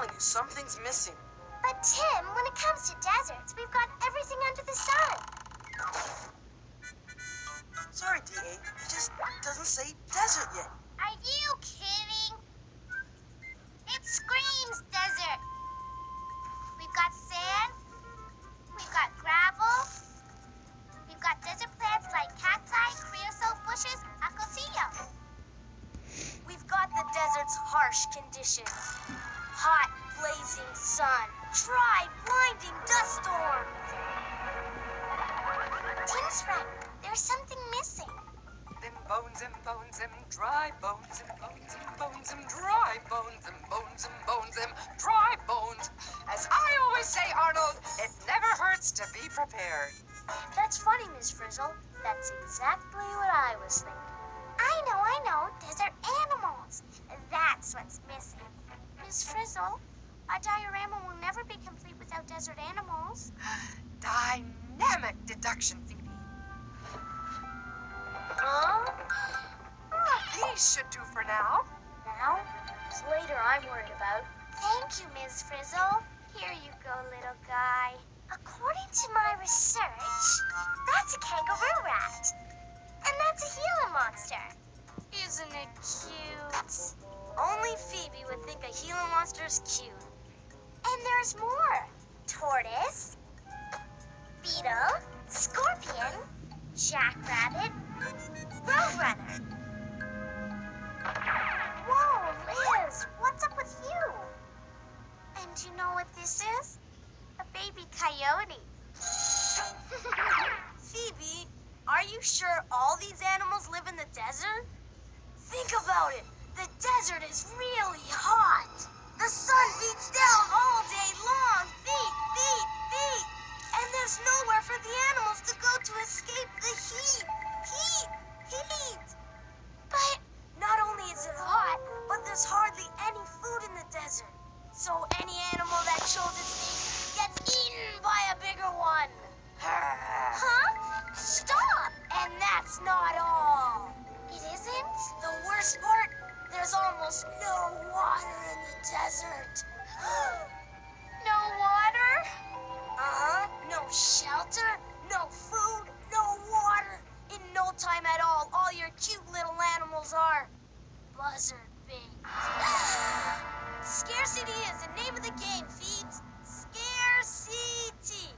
telling you, something's missing. But Tim, when it comes to deserts, we've got everything under the sun. Sorry, DA. It just doesn't say desert yet. Are you kidding? It screams desert. We've got sand. We've got gravel. We've got desert plants like cacti, creosote bushes, acacia. We've got the desert's harsh conditions. Hot, blazing sun, dry, blinding dust storms. Tim's right. There's something missing. Them bones and bones, them dry bones and bones and bones, them dry bones and bones and bones, them dry bones. As I always say, Arnold, it never hurts to be prepared. That's funny, Miss Frizzle. That's exactly what I was thinking. I know. Desert animals. That's what's missing. Miss Frizzle, our diorama will never be complete without desert animals. Dynamic deduction, Phoebe. Huh? These should do for now. Now? It's later I'm worried about. Thank you, Miss Frizzle. Here you go, little guy. According to my research, that's a kangaroo rat. And that's a Gila monster. Isn't it cute? Only Phoebe would think a Gila monster's cute. And there's more. Tortoise, beetle, scorpion, jackrabbit, roadrunner. Whoa, Liz, what's up with you? And you know what this is? A baby coyote. Phoebe, are you sure all these animals live in the desert? Think about it. The desert is really hot. The sun beats down all day long. Beat. And there's nowhere for the animals to go to escape the heat. But not only is it hot, but there's hardly any food in the desert. So any animal that shows its teeth gets eaten by a bigger one. Huh? Stop! And that's not all. It isn't? The worst part, there's almost no water in the desert. No water? No shelter, no food, no water. In no time at all your cute little animals are buzzard baits. Scarcity is the name of the game, Phoebes. Scarcity.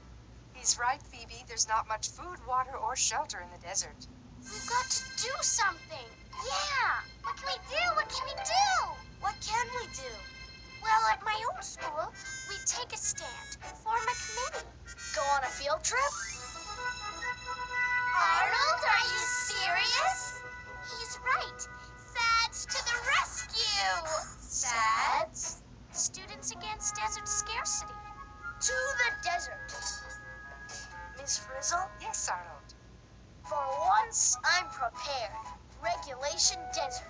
He's right, Phoebe. There's not much food, water, or shelter in the desert. We've got to do something. Yeah. What can we do? What can we do? What can we do? Well, at my old school, we take a stand, form a committee. Go on a field trip? Arnold, are you serious? He's right. SADS to the rescue. SADS? Students Against Desert Scarcity. To the desert. Miss Frizzle? Yes, Arnold. For once, I'm prepared. Regulation Desert.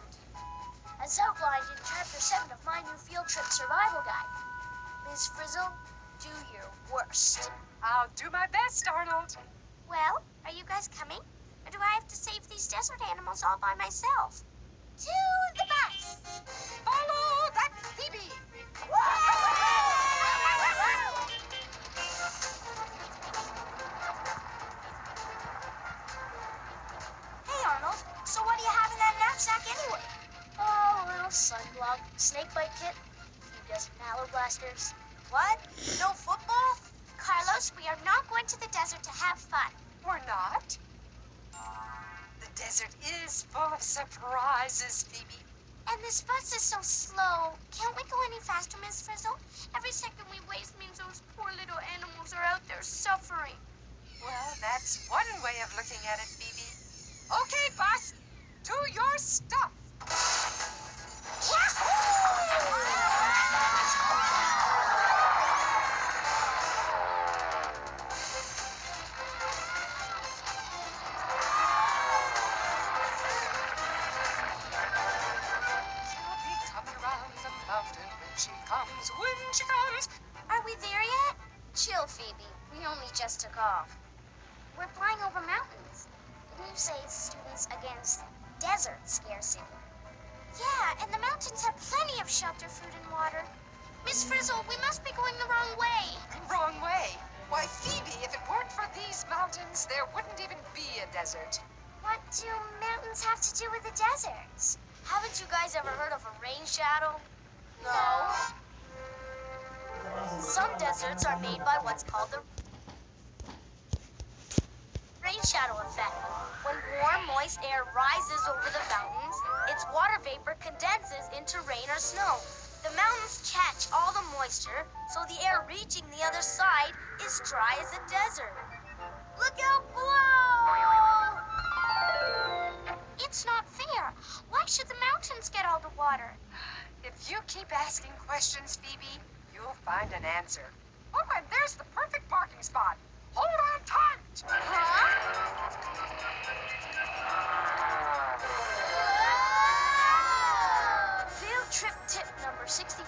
As outlined in Chapter 7 of my new field trip survival guide. Miss Frizzle, do your worst. I'll do my best, Arnold. Well, are you guys coming? Or do I have to save these desert animals all by myself? To the bus! Follow that Phoebe. Hey, Arnold, so what do you have in that knapsack anyway? Oh, a little sunblock, snake bite kit, a few dozen mallow blasters. What? No football? Carlos, we are not going to the desert to have fun. We're not. The desert is full of surprises, Phoebe. And this bus is so slow. Can't we go any faster, Miss Frizzle? Every second we waste means those poor little animals are out there suffering. Well, that's one way of looking at it, Phoebe. Okay, boss, do your stuff. When she comes. Are we there yet? Chill, Phoebe. We only just took off. We're flying over mountains. Didn't you say Students Against Desert Scarcity? Yeah, and the mountains have plenty of shelter, food, and water. Miss Miss Frizzle, we must be going the wrong way. Wrong way. Why, Phoebe, if it weren't for these mountains, there wouldn't even be a desert. What do mountains have to do with the deserts? Haven't you guys ever heard of a rain shadow? No. Some deserts are made by what's called the rain shadow effect. When warm, moist air rises over the mountains, its water vapor condenses into rain or snow. The mountains catch all the moisture, so the air reaching the other side is dry as a desert. Look out below! It's not fair. Why should the mountains get all the water? If you keep asking questions, Phoebe, you'll find an answer. Oh, and there's the perfect parking spot. Hold on tight! Field trip tip number 63.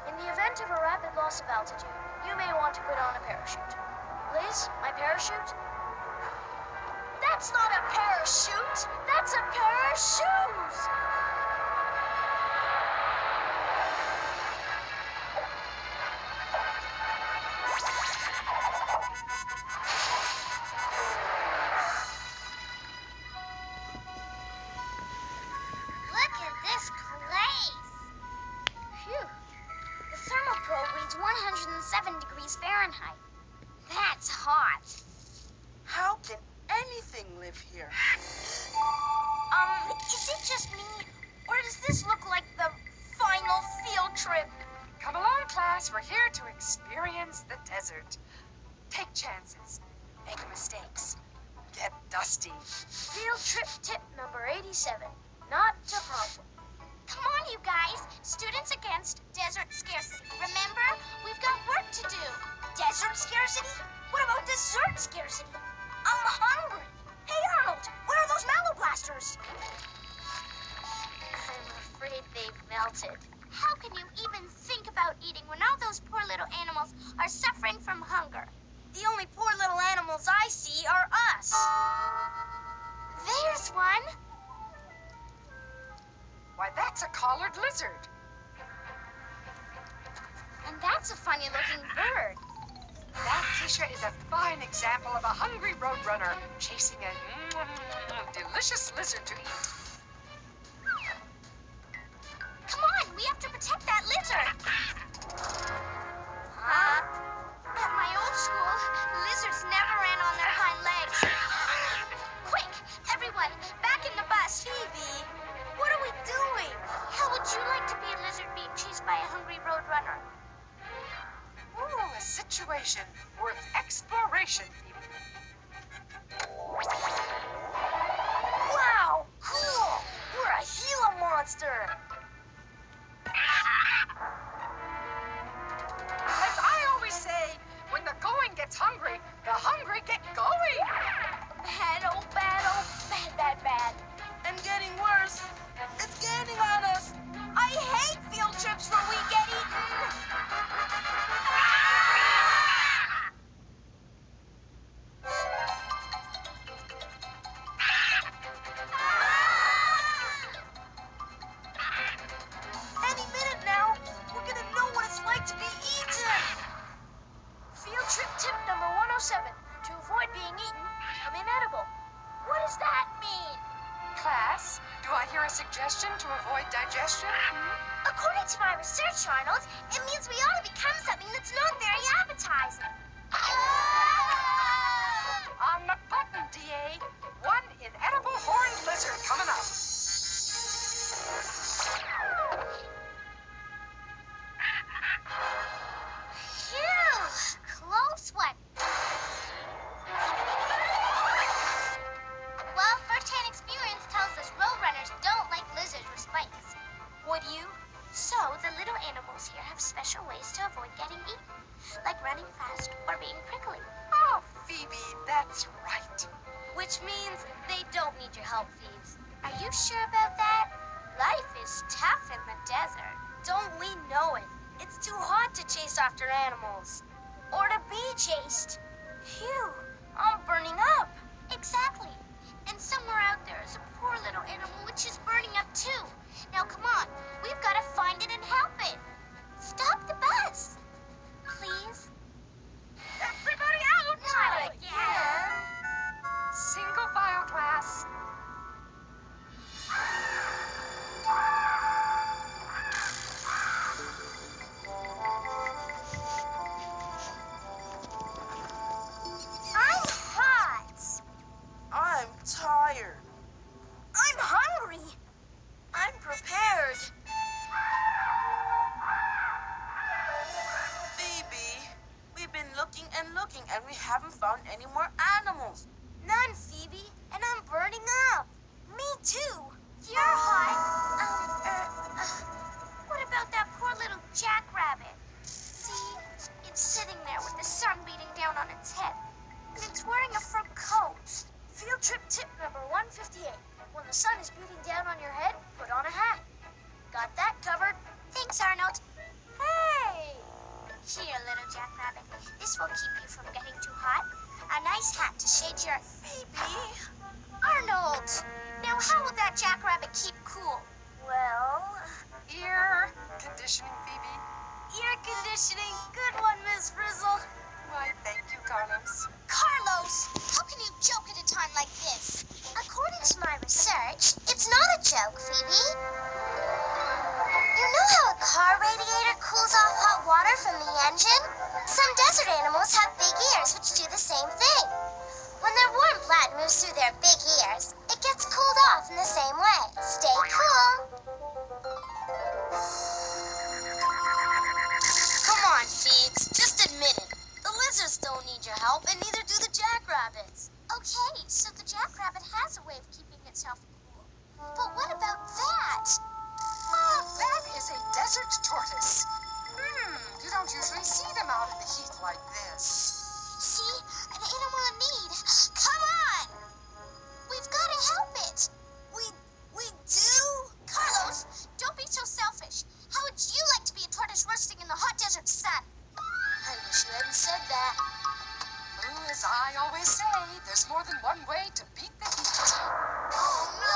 In the event of a rapid loss of altitude, you may want to put on a parachute. Liz, my parachute? That's not a parachute! That's a pair of shoes! Look at this place. Phew. The thermal probe reads 107 degrees Fahrenheit. That's hot. How can anything live here? Is it just me, or does this look like the final field trip? Come along, class. We're here to experience the desert. Take chances. Make mistakes. Get dusty. Field trip tip number 87. Not a problem. Come on, you guys. Students against desert scarcity. Remember, we've got work to do. Desert scarcity? What about dessert scarcity? I'm hungry. Hey, Arnold, where are those mallow blasters? I'm afraid they've melted. How can you even think about eating when all those poor little animals are suffering from hunger? The only poor little animals I see are us. There's one. Why, that's a collared lizard. And that's a funny-looking bird. That, Tisha, is a fine example of a hungry roadrunner chasing a delicious lizard to eat. Come on, we have to protect that lizard. Huh? At my old school, lizards never ran on their hind legs. Quick, everyone, back in the bus. Phoebe, what are we doing? How would you like to be a lizard being chased by a hungry roadrunner? Ooh, a situation worth exploration, Phoebe. Wow, cool. We're a Gila monster. As I always say, when the going gets hungry, the hungry get going. Bad, oh, bad, oh, bad, bad, bad. And getting worse. It's getting on us. I hate field trips where we get eaten. Any minute now, we're gonna know what it's like to be eaten. Field trip tip number 107. To avoid being eaten, become inedible. What does that mean? Class, do I hear a suggestion to avoid digestion? According to my research, Arnold, it means we ought to become something that's not very appetizing. On the button, DA. One inedible horned lizard coming up. Phew, close one. Well, first-hand experience tells us roadrunners don't like lizards with spikes. Would you? So, the little animals here have special ways to avoid getting eaten, like running fast or being prickly. Oh, Phoebe, that's right. Which means they don't need your help, Phoebes. Are you sure about that? Life is tough in the desert. Don't we know it? It's too hot to chase after animals. Or to be chased. Phew, I'm burning up. Exactly. And somewhere out there is a poor little animal which is burning up too. Now come on, we've got to find it and help it. Stop the bus. and we haven't found any more animals. None, Phoebe, and I'm burning up. Me too. You're hot. What about that poor little jackrabbit? See, it's sitting there with the sun beating down on its head, and it's wearing a fur coat. Field trip tip number 158. When the sun is beating down on your head, put on a hat. Got that covered? Thanks, Arnold. Hey! Here, little jackrabbit. This will keep you from getting too hot. A nice hat to shade your... Phoebe? Arnold! Now, how will that jackrabbit keep cool? Well, Ear conditioning, Phoebe. ear conditioning. Good one, Miss Frizzle. Why, thank you, Carlos. Carlos, how can you joke at a time like this? According to my research, it's not a joke, Phoebe. You know how a car radiator cools off hot water from the engine? Some desert animals have big ears which do the same thing. When their warm blood moves through their big ears, it gets cooled off in the same way. Stay cool. Come on, Feeds. Just admit it. The lizards don't need your help, and neither do the jackrabbits. Okay, so the jackrabbit has a way of keeping itself cool. But what about that? That is a desert tortoise. You don't usually see them out in the heat like this. See? An animal in need. Come on! We've got to help it. We do? Carlos, don't be so selfish. How would you like to be a tortoise roasting in the hot desert sun? I wish you hadn't said that. As I always say, there's more than one way to beat the heat. Oh, no!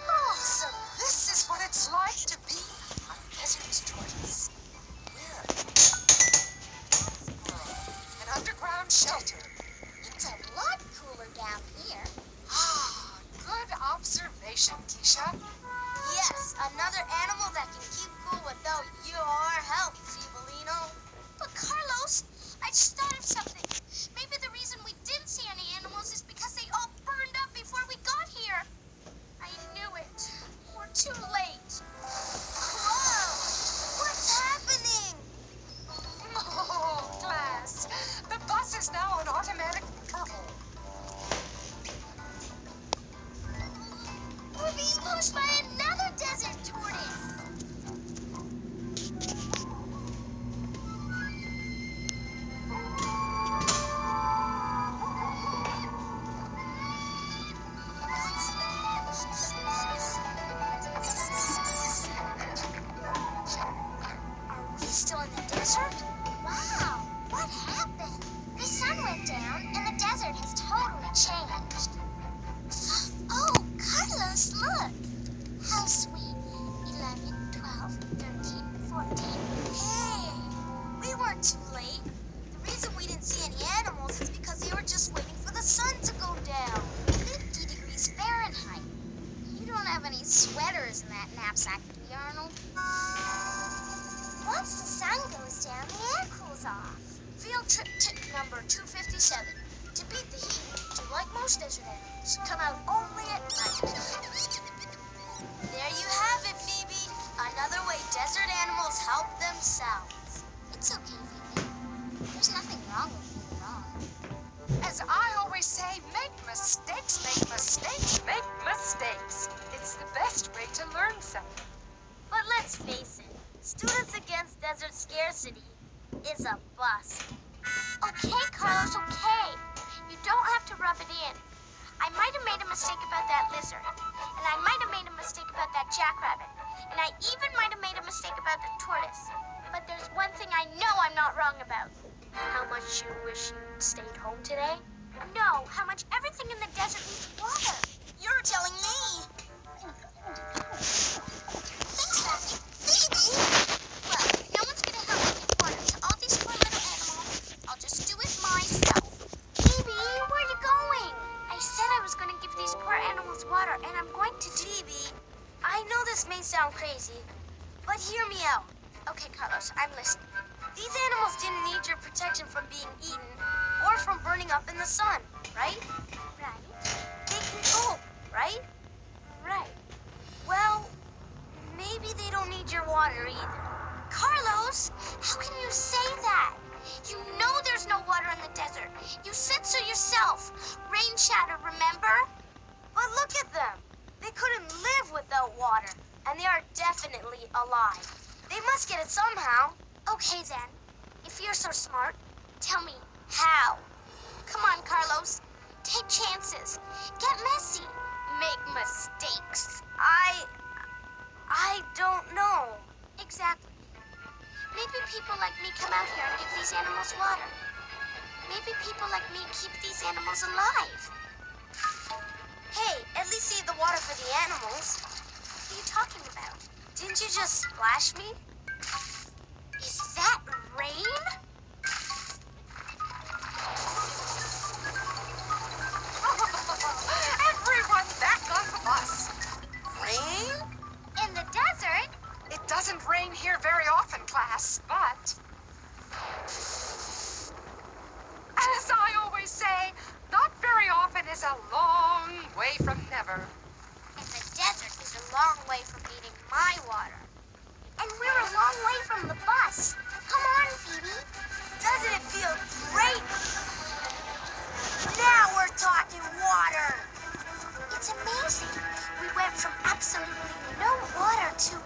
Oh, so this is what it's like to be a desert tortoise. We're an underground shelter. It's a lot cooler down here. Good observation, Keisha. Yes, another animal that can keep cool without your help, Feebolino. But Carlos, I just thought of something. Maybe the reason we didn't see any animals is because they all burned up before we got here. I knew it. We're too late. Whoa! What's happening? Oh, class. The bus is now on automatic purple. We're being pushed by another desert tortoise. Are we still in the desert? Wow, what happened? The sun went down and the desert has totally changed. Oh, Carlos, look. How sweet. 11, 12, 13, 14. Hey, we weren't too late. The reason we didn't see any animals is because they were just waiting for the sun to go down. 50 degrees Fahrenheit. You don't have any sweaters in that knapsack, do you, Arnold? Once the sun goes down, the air cools off. Field trip tip number 257. To beat the heat, to like most desert animals, come out only at night. There you have it, Phoebe. Another way desert animals help themselves. It's okay, Phoebe. There's nothing wrong with being wrong. As I always say, make mistakes, make mistakes, make mistakes. It's the best way to learn something. But let's face it, Students Against Desert Scarcity is a bust. Okay, Carlos, okay. You don't have to rub it in. I might have made a mistake about that lizard. And I might have made a mistake about that jackrabbit. And I even might have made a mistake about the tortoise. But there's one thing I know I'm not wrong about. How much you wish you stayed home today? No, how much everything in the desert needs water. You're telling me. Thanks, Matthew. Phoebe! Well, if no one's gonna help me give water to all these poor little animals, I'll just do it myself. Phoebe, where are you going? I said I was gonna give these poor animals water, and I'm going to do... Phoebe, I know this may sound crazy, but hear me out. Okay, Carlos, I'm listening. These animals didn't need your protection from being eaten or more from burning up in the sun, right? Right? They can cope, right? Right. Well, maybe they don't need your water either. Carlos, how can you say that? You know there's no water in the desert. You said so yourself. Rain shadow, remember? But look at them. They couldn't live without water, and they are definitely alive. They must get it somehow. Okay then. If you're so smart, tell me how. Come on, Carlos. Take chances. Get messy. Make mistakes. I don't know. Exactly. Maybe people like me come out here and give these animals water. Maybe people like me keep these animals alive. Hey, at least save the water for the animals. What are you talking about? Didn't you just splash me? Is that rain? Everyone back on the bus. Rain? In the desert? It doesn't rain here very often, class, but as I always say, not very often is a long way from never. And the desert is a long way from needing my water. And we're a long way from the bus. Come on, Phoebe. Doesn't it feel great? Now we're talking water. It's amazing. We went from absolutely no water to...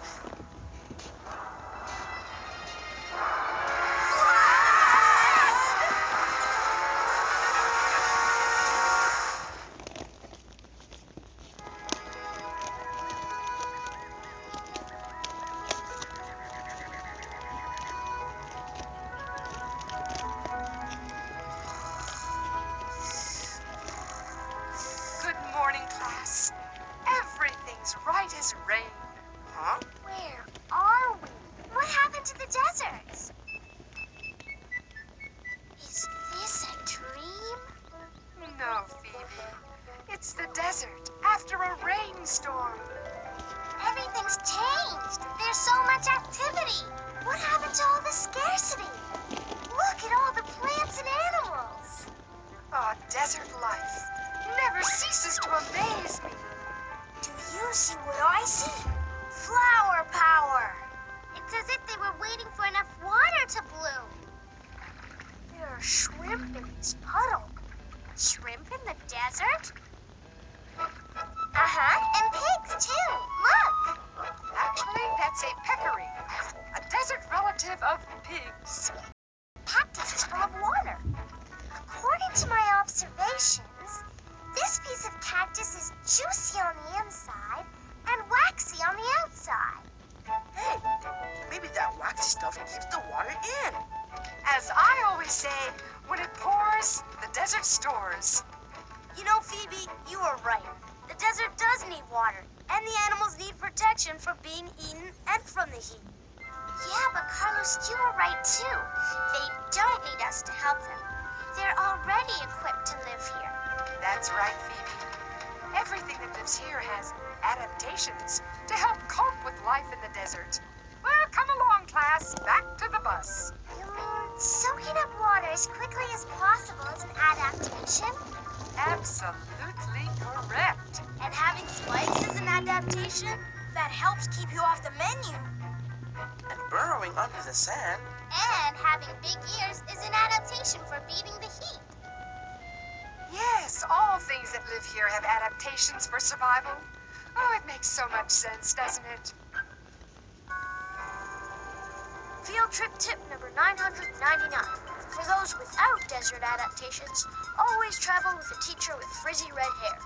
Good morning, class. Everything's right as rain. Huh? Where are we? What happened to the deserts? Is this a dream? No, Phoebe. It's the desert after a rainstorm. Everything's changed. There's so much activity. What happened to all the scarcity? Look at all the plants and animals. Oh, desert life never ceases to amaze me. Do you see what I see? Flower power. It's as if they were waiting for enough water to bloom. There are shrimp in this puddle. Shrimp in the desert? Uh-huh. And pigs, too. Look. Actually, that's a peccary, a desert relative of pigs. Cactus is full of water. According to my observations, this piece of cactus is juicy on the inside and waxy on the outside. Hey, maybe that waxy stuff keeps the water in. As I always say, when it pours, the desert stores. You know, Phoebe, you are right. The desert does need water, and the animals need protection from being eaten and from the heat. Yeah, but Carlos, you were right too. They don't need us to help them. They're already equipped to live here. That's right, Phoebe. Everything that lives here has adaptations to help cope with life in the desert. Well, come along, class. Back to the bus. You mean soaking up water as quickly as possible is an adaptation? Absolutely correct. And having spikes is an adaptation that helps keep you off the menu. And burrowing under the sand. And having big ears is an adaptation for beating the heat. Yes, all things that live here have adaptations for survival. Oh, it makes so much sense, doesn't it? Field trip tip number 999. For those without desert adaptations, always travel with a teacher with frizzy red hair.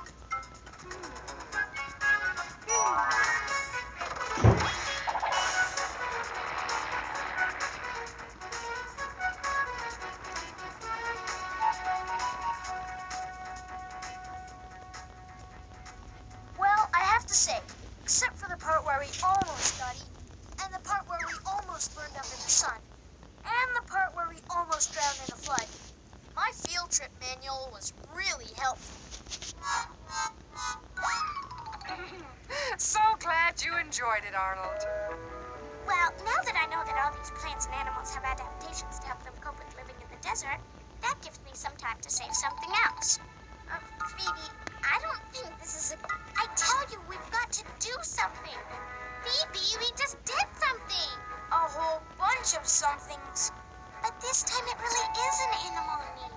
Well, I have to say, except for the part where we almost got eaten, and the part where we almost burned up in the sun, and the part where we almost drowned in a flood, my field trip manual was really helpful. So glad you enjoyed it, Arnold. Well, now that I know that all these plants and animals have adaptations to help them cope with living in the desert, that that gives me some time to save something else. Phoebe, I don't think this is a... I tell you, we've got to do something. Phoebe, we just did something. A whole bunch of somethings. But this time it really is an animal in need.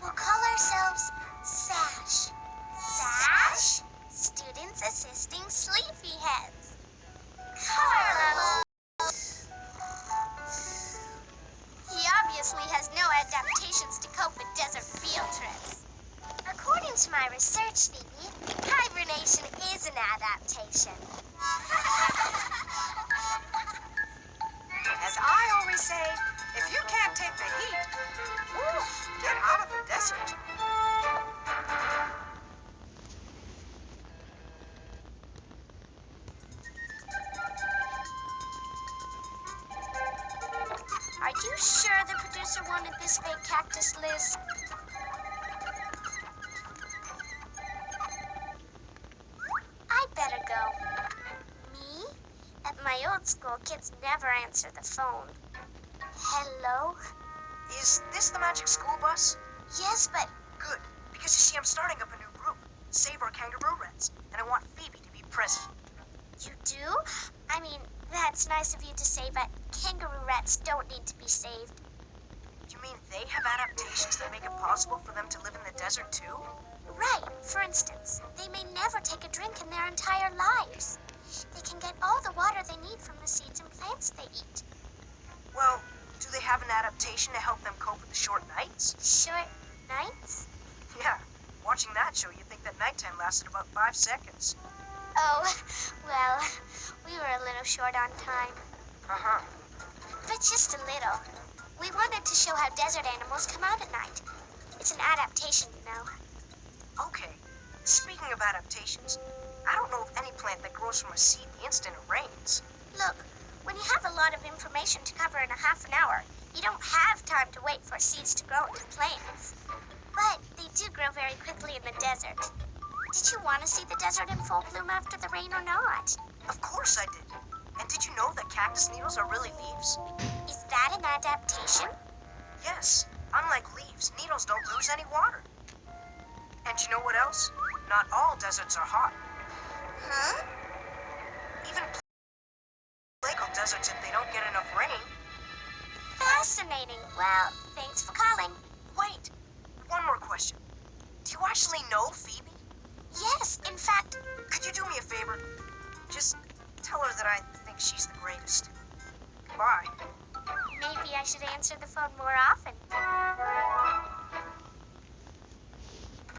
We'll call ourselves SASH. SASH? Students Assisting Sleepyheads. Carlo. He obviously has no adaptations to cope with desert field trips. According to my research, Phoebe, hibernation is an adaptation. As I always say, if you can't take the heat, get out of the desert. Are you sure the producer wanted this fake cactus, Liz? I better go. Me? At my old school, kids never answer the phone. Hello? Is this the magic school bus? Yes, but Good, because you see, I'm starting up a new group, Save Our Kangaroo Rats, and I want Phoebe to be president. you do? I mean, that's nice of you to say, but kangaroo rats don't need to be saved. You mean they have adaptations that make it possible for them to live in the desert too? Right. For instance, they may never take a drink in their entire lives. They can get all the water they need from the seeds and plants they eat. Well, do they have an adaptation to help them cope with the short nights? Short nights? Yeah, watching that show, you'd think that nighttime lasted about 5 seconds. Oh, well, we were a little short on time. Uh-huh. But just a little. We wanted to show how desert animals come out at night. It's an adaptation, you know. Okay, speaking of adaptations, I don't know of any plant that grows from a seed the instant it rains. Look, when you have a lot of information to cover in a half an hour, you don't have time to wait for seeds to grow into plants. But they do grow very quickly in the desert. Did you want to see the desert in full bloom after the rain or not? Of course I did. And did you know that cactus needles are really leaves? Is that an adaptation? Yes. Unlike leaves, needles don't lose any water. And you know what else? Not all deserts are hot. Huh? Even Lego deserts if they don't get enough rain. Fascinating. Well, thanks for calling. Wait, one more question. Do you actually know Phoebe? Yes, in fact,